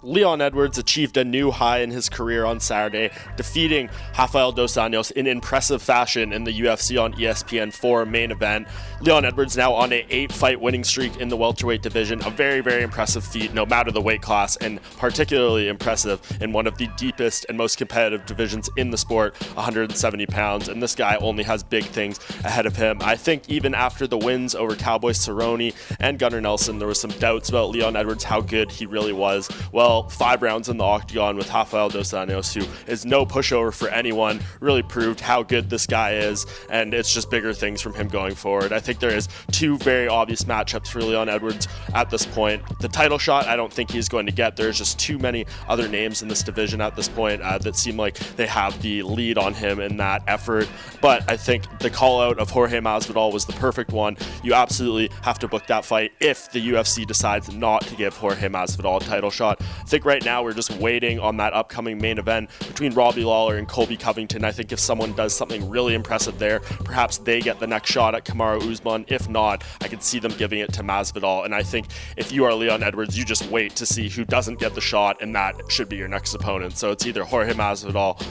Leon Edwards achieved a new high in his career on Saturday, defeating Rafael Dos Anos in impressive fashion in the UFC on ESPN 4 main event. Leon Edwards now on an 8-fight winning streak in the welterweight division, a very, very impressive feat no matter the weight class, and particularly impressive in one of the deepest and most competitive divisions in the sport, 170 pounds, and this guy only has big things ahead of him. I think even after the wins over Cowboy Cerrone and Gunnar Nelson, there was some doubts about Leon Edwards, how good he really was. Well, 5 rounds in the octagon with Rafael Dos Anos, who is no pushover for anyone, really proved how good this guy is, and it's just bigger things from him going forward. I think there is 2 very obvious matchups for Leon Edwards at this point. The title shot, I don't think he's going to get. There's just too many other names in this division at this point that seem like they have the lead on him in that effort, but I think the call out of Jorge Masvidal was the perfect one. You absolutely have to book that fight if the UFC decides not to give Jorge Masvidal a title shot. I think right now we're just waiting on that upcoming main event between Robbie Lawler and Colby Covington. I think if someone does something really impressive there, perhaps they get the next shot at Kamaru Usman. If not, I could see them giving it to Masvidal. And I think if you are Leon Edwards, you just wait to see who doesn't get the shot, and that should be your next opponent. So it's either Jorge Masvidal,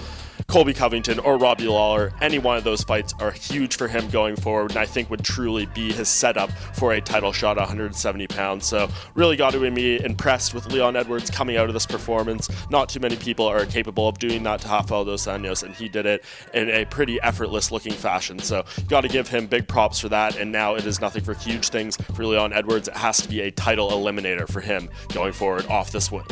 Colby Covington, or Robbie Lawler. Any one of those fights are huge for him going forward, and I think would truly be his setup for a title shot at 170 pounds. So really got to be impressed with Leon Edwards coming out of this performance. Not too many people are capable of doing that to Rafael Dos Anos, and he did it in a pretty effortless looking fashion. So got to give him big props for that, and now it is nothing for huge things for Leon Edwards. It has to be a title eliminator for him going forward off this win.